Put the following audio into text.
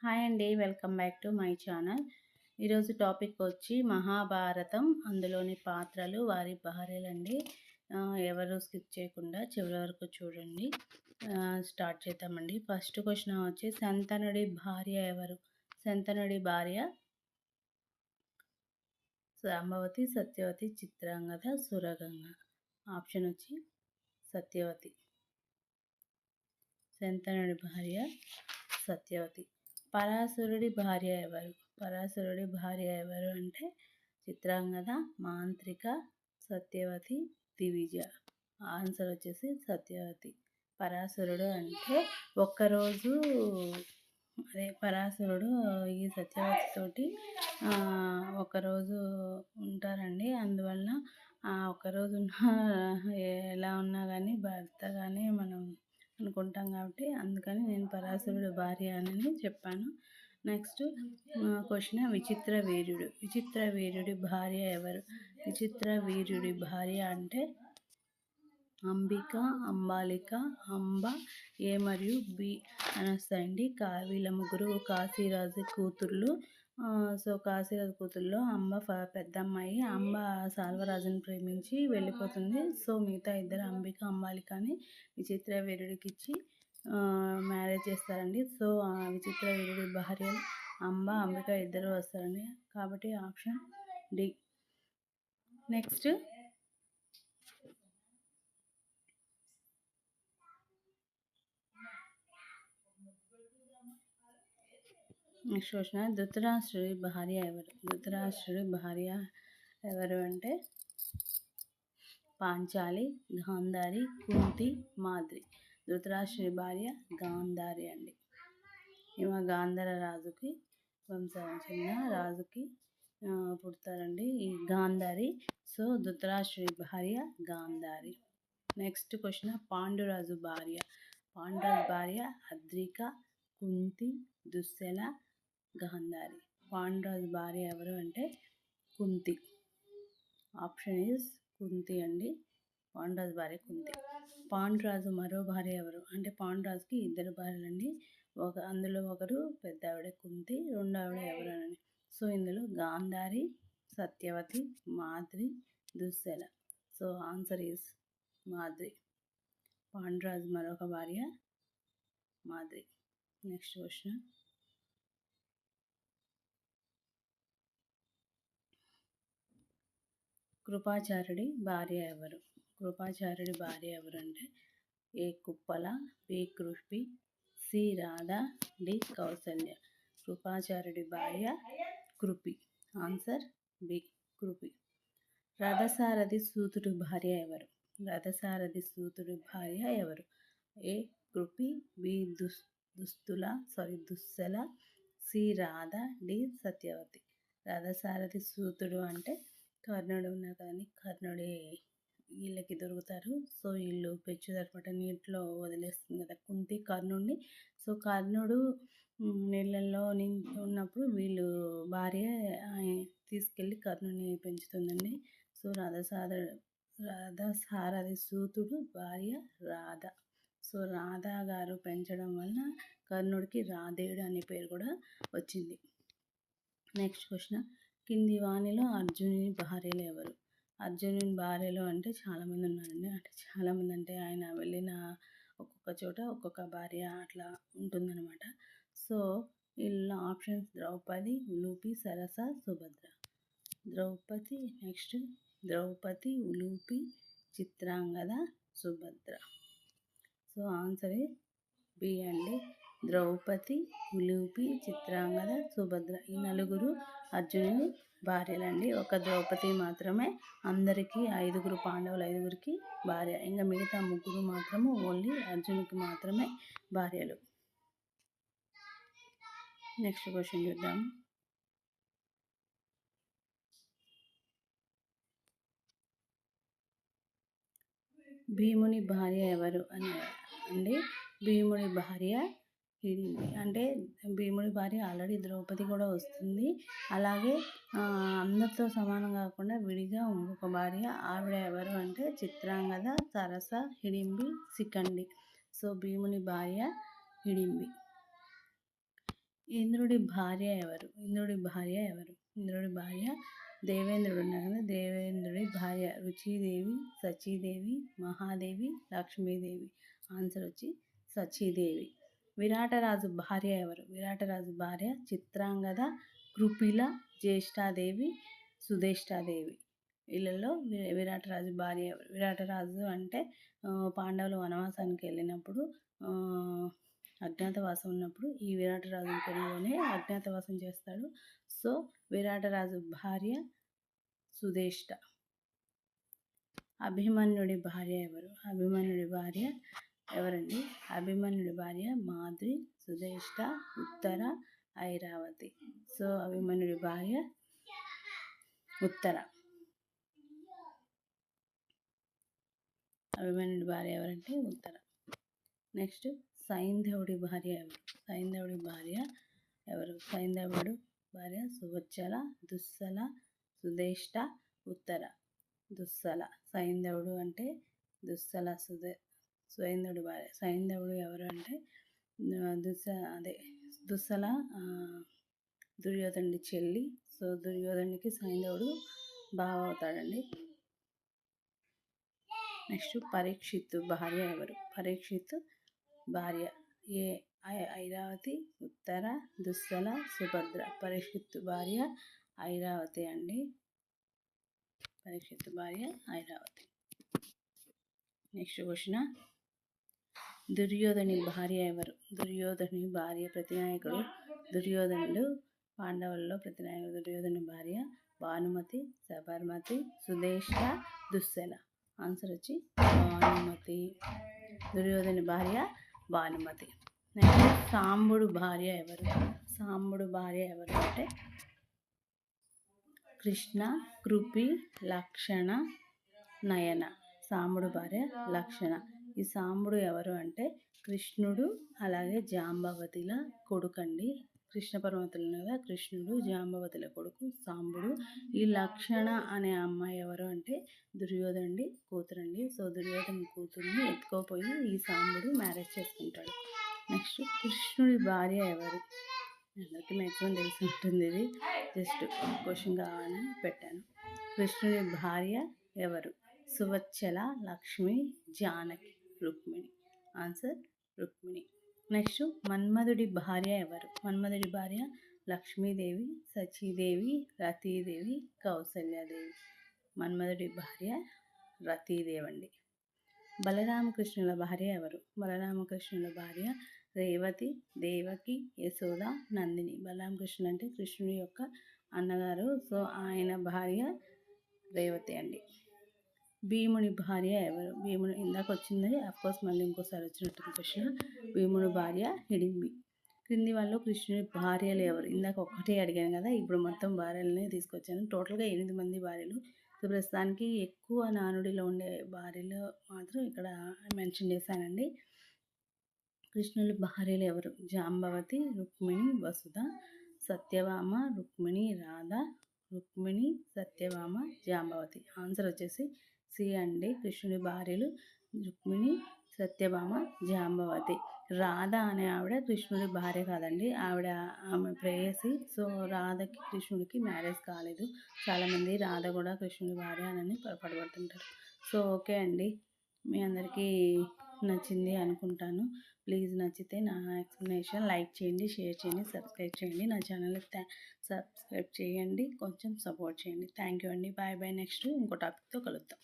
Hi అండి. Welcome back to my channel. ఈరోజు topic వచ్చి మహాభారతం, అందులోని పాత్రలు, వారి భార్యలండి. ఎవరు స్కిప్ చేయకుండా చివరి వరకు చూడండి. స్టార్ట్ చేద్దామండి. ఫస్ట్ క్వశ్చన్ వచ్చి శంతనుడి భార్య ఎవరు? శంతనుడి భార్య సాంబవతి, సత్యవతి, చిత్రాంగద, సురగంగ. ఆప్షన్ వచ్చి సత్యవతి. శంతనుడి భార్య సత్యవతి. పరాశరుడి భార్య ఎవరు? పరాశరుడి భార్య ఎవరు అంటే చిత్రాంగద, మాంత్రిక, సత్యవతి, దివిజ. ఆన్సర్ వచ్చేసి సత్యవతి. పరాశరుడు అంటే ఒక్కరోజు పరాశరుడు ఈ సత్యవతి తోటి ఒకరోజు ఉంటారండి. అందువల్ల ఒకరోజు ఎలా ఉన్నా కానీ భర్త కానీ మనం అనుకుంటాం కాబట్టి అందుకని నేను పరాశరుడు భార్య అని చెప్పాను. నెక్స్ట్ క్వశ్చన్ విచిత్ర వీర్యుడు. విచిత్ర వీర్యుడి భార్య ఎవరు? విచిత్ర వీర్యుడి భార్య అంటే అంబిక, అంబాలిక, అంబ, ఏ మరియు బి అని వస్తాయండి. వీళ్ళ ముగ్గురు కాశీరాజు కూతుర్లు. సో కాశీరాజు కూతుర్లో అంబ పెద్ద అమ్మాయి. అంబ సాల్వరాజుని ప్రేమించి వెళ్ళిపోతుంది. సో మిగతా ఇద్దరు అంబిక, అంబాలికని విచిత్ర వీరుడికి ఇచ్చి మ్యారేజ్ చేస్తారండి. సో విచిత్ర వీరుడి భార్య అంబ, అంబిక ఇద్దరు వస్తారండి. కాబట్టి ఆప్షన్ డి. నెక్స్ట్ క్వశ్చన్ ధృతరాష్ట్రుడి భార్య ఎవరు? ధృతరాష్ట్రుడి భార్య ఎవరు అంటే పాంచాలి, గాంధారి, కుంతి, మాద్రి. ధృతరాష్ట్రుడి భార్య గాంధారి అండి. ఈమె గాంధార రాజుకి వంశానికి రాజుకి పుడతారండి ఈ గాంధారి. సో ధృతరాష్ట్రుడి భార్య గాంధారి. నెక్స్ట్ క్వశ్చన్ పాండురాజు భార్య. పాండురాజు భార్య అద్రిక, కుంతి, దుశ్శల, గాంధారి. పాండురాజు భార్య ఎవరు అంటే కుంతి. ఆప్షన్ ఈజ్ కుంతి అండి. పాండురాజు భార్య కుంతి. పాండురాజు మరో భార్య ఎవరు అంటే పాండురాజుకి ఇద్దరు భార్యలండి. అందులో ఒకరు పెద్ద ఆవిడ కుంతి, రెండో ఆవిడ ఎవరు అని. సో ఇందులో గాంధారి, సత్యవతి, మాద్రి, దుశ్శల. సో ఆన్సర్ ఈజ్ మాద్రి. పాండురాజు మరొక భార్య మాద్రి. నెక్స్ట్ క్వశ్చన్ కృపాచార్యుడి భార్య ఎవరు? కృపాచార్యుడి భార్య ఎవరు అంటే ఏ కుప్పల, B Kripi, C Radha, D Kausalya. కృపాచార్యుడి భార్య కృపి. Answer B Kripi. రథసారథి సూతుడి భార్య ఎవరు? రథసారథి సూతుడి భార్య ఎవరు? A Kripi, B Dushala, C Radha, D Satyavati. రథసారథి సూతుడు అంటే కర్ణుడు ఉన్నారు కదండి, కర్ణుడే వీళ్ళకి దొరుకుతారు. సో వీళ్ళు పెచ్చు తరపట నీటిలో వదిలేస్తుంది కదా కుంతి కర్ణుడిని. సో కర్ణుడు నీళ్ళల్లో ఉన్నప్పుడు వీళ్ళు భార్య తీసుకెళ్ళి కర్ణుడిని పెంచుతుందండి. సో రథసారథి సూతుడు భార్య రాధ. సో రాధ గారు పెంచడం వలన కర్ణుడికి రాధేయుడు అనే పేరు కూడా వచ్చింది. నెక్స్ట్ క్వశ్చన్ కింది వాణిలో అర్జునుని భార్యలు ఎవరు? అర్జునుని భార్యలు అంటే చాలామంది ఉన్నారండి. అంటే చాలామంది అంటే ఆయన వెళ్ళిన ఒక్కొక్క చోట ఒక్కొక్క భార్య అట్లా ఉంటుందన్నమాట. సో వీళ్ళ options Draupadi, Ulupi, Sarasa, Subhadra. Draupadi, next Draupadi, Ulupi, Chitrangada, Subhadra. So answer B అండి. ద్రౌపది, ఉలూపి, చిత్రాంగద, సుభద్ర. ఈ నలుగురు అర్జునుని భార్యలండి. ఒక ద్రౌపది మాత్రమే అందరికీ పాండవులు ఐదుగురికి భార్య. ఇంకా మిగతా ముగ్గురు మాత్రము ఓన్లీ అర్జునుడికి మాత్రమే భార్యలు. నెక్స్ట్ క్వశ్చన్ చూద్దాం. భీముని భార్య ఎవరు అని అండి. భీముని భార్య హిడింబి. అంటే భీముడి భార్య ఆల్రెడీ ద్రౌపది కూడా వస్తుంది. అలాగే అందరితో సమానం కాకుండా విడిగా ఇంకొక భార్య ఆవిడ ఎవరు అంటే చిత్రాంగద, సరస, హిడింబి, శిఖండి. సో భీముని భార్య హిడింబి. ఇంద్రుడి భార్య ఎవరు? ఇంద్రుడి భార్య ఎవరు? ఇంద్రుడి భార్య దేవేంద్రుడు ఉన్నారు కదా, దేవేంద్రుడి భార్య రుచిదేవి, సచీదేవి, మహాదేవి, లక్ష్మీదేవి. ఆన్సర్ వచ్చి సచీదేవి. విరాటరాజు భార్య ఎవరు? విరాటరాజు భార్య చిత్రాంగద, కృపిల, జ్యేష్ఠాదేవి, సుధేష్టాదేవి. వీళ్ళలో విరాటరాజు భార్య ఎవరు? విరాటరాజు అంటే పాండవులు వనవాసానికి వెళ్ళినప్పుడు అజ్ఞాతవాసం ఉన్నప్పుడు ఈ విరాటరాజుని అజ్ఞాతవాసం చేస్తాడు. సో విరాటరాజు భార్య సుధేష్ట. అభిమన్యుడి భార్య ఎవరు? అభిమన్యుడి భార్య ఎవరండి? అభిమన్యుడి భార్య మాద్రి, సుధేష్ట, ఉత్తర, ఐరావతి. సో అభిమన్యుడి భార్య ఉత్తర. అభిమన్యుడి భార్య ఎవరంటే ఉత్తర. నెక్స్ట్ సైంధవుడి భార్య ఎవరు? సైంధవుడి భార్య ఎవరు? సైంధవుడు భార్య సువచ్చల, దుస్సల, సుధేష్ట, ఉత్తర. దుస్సల. సైంధవుడు అంటే దుస్సల, సైంధవుడి భార్య. సైంధవుడు ఎవరు అంటే దుస్సల దుర్యోధనుడి చెల్లి. సో దుర్యోధనుడికి సైంధవుడు బావ అవుతాడండి. నెక్స్ట్ పరీక్షిత్తు భార్య ఎవరు? పరీక్షిత్తు భార్య ఐరావతి, ఉత్తర, దుస్సల, సుభద్ర. పరీక్షిత్తు భార్య ఐరావతి అండి. పరీక్షిత్తు భార్య ఐరావతి. నెక్స్ట్ క్వశ్చన్, దుర్యోధని భార్య ఎవరు? దుర్యోధని భార్య ప్రతినాయకుడు దుర్యోధనుడు. పాండవుల్లో ప్రతినాయకుడు దుర్యోధని భార్య భానుమతి, సబర్మతి, సుధేష్ట, దుస్సల. ఆన్సర్ వచ్చి భానుమతి. దుర్యోధని భార్య భానుమతి. నెక్స్ట్ సాంబుడు భార్య ఎవరు? సాంబుడు భార్య ఎవరు అంటే కృష్ణ, కృపి, లక్షణ, నయన. సాంబుడు భార్య లక్షణ. ఈ సాంబుడు ఎవరు అంటే కృష్ణుడు అలాగే జాంబవతిల కొడుకండి. కృష్ణ పరమాత్ములు కదా, కృష్ణుడు జాంబవతిల కొడుకు సాంబుడు. ఈ లక్షణ అనే అమ్మాయి ఎవరు అంటే దుర్యోధనుడి కూతురండి. సో దుర్యోధను కూతుర్ని ఎత్తుకోపోయి ఈ సాంబుడు మ్యారేజ్ చేసుకుంటాడు. నెక్స్ట్ కృష్ణుడి భార్య ఎవరు? అందరికీ మ్యాక్సిమం తెలిసి ఉంటుంది, ఇది జస్ట్ క్వశ్చన్ కావాలని పెట్టాను. కృష్ణుడి భార్య ఎవరు? సువచ్చల, లక్ష్మి, జానకి, రుక్మిణి. ఆన్సర్ రుక్మిణి. నెక్స్ట్ మన్మధుడి భార్య ఎవరు? మన్మధుడి భార్య లక్ష్మీదేవి, సచీదేవి, రతీదేవి, కౌసల్యాదేవి. మన్మధుడి భార్య రతీదేవి అండి. బలరామకృష్ణుల భార్య ఎవరు? బలరామకృష్ణుల భార్య రేవతి, దేవకి, యశోద, నందిని. బలరామకృష్ణుడు అంటే కృష్ణుడి యొక్క అన్నగారు. సో ఆయన భార్య రేవతి అండి. భీముని భార్య ఎవరు? భీముడు ఇందాక వచ్చింది, అఫ్కోర్స్ మళ్ళీ ఇంకోసారి వచ్చినట్టు క్వశ్చన్. భీముని భార్య హిడింబి. క్రింది వాళ్ళు కృష్ణుడి భార్యలు ఎవరు? ఇందాక ఒక్కటే అడిగాను కదా, ఇప్పుడు మొత్తం భార్యలనే తీసుకొచ్చాను. టోటల్గా 8 మంది భార్యలు. సో ప్రస్తుతానికి ఎక్కువ నానుడిలో ఉండే భార్యలు మాత్రం ఇక్కడ మెన్షన్ చేశానండి. కృష్ణుడి భార్యలు ఎవరు? జాంబవతి, రుక్మిణి, వసుధ, సత్యభామ, రుక్మిణి, రాధ, రుక్మిణి, సత్యభామ, జాంబవతి. ఆన్సర్ వచ్చేసి సి అండి. కృష్ణుడి భార్యలు రుక్మిణి, సత్యభామ, జాంబవతి. రాధ అనే ఆవిడ కృష్ణుడి భార్య కాదండి, ఆమె ప్రేయసి. సో రాధకి కృష్ణుడికి మ్యారేజ్ కాలేదు. చాలామంది రాధ కూడా కృష్ణుడి భార్య అని పొరపడుతుంటారు. సో ఓకే అండి, మీ అందరికీ నచ్చింది అనుకుంటాను. ప్లీజ్ నచ్చితే నా ఎక్స్ప్లెనేషన్ లైక్ చేయండి, షేర్ చేయండి, సబ్స్క్రైబ్ చేయండి. నా ఛానల్ని సబ్స్క్రైబ్ చేయండి, కొంచెం సపోర్ట్ చేయండి. థ్యాంక్ యూ అండి. Bye bye. నెక్స్ట్ ఇంకో టాపిక్తో కలుద్దాం.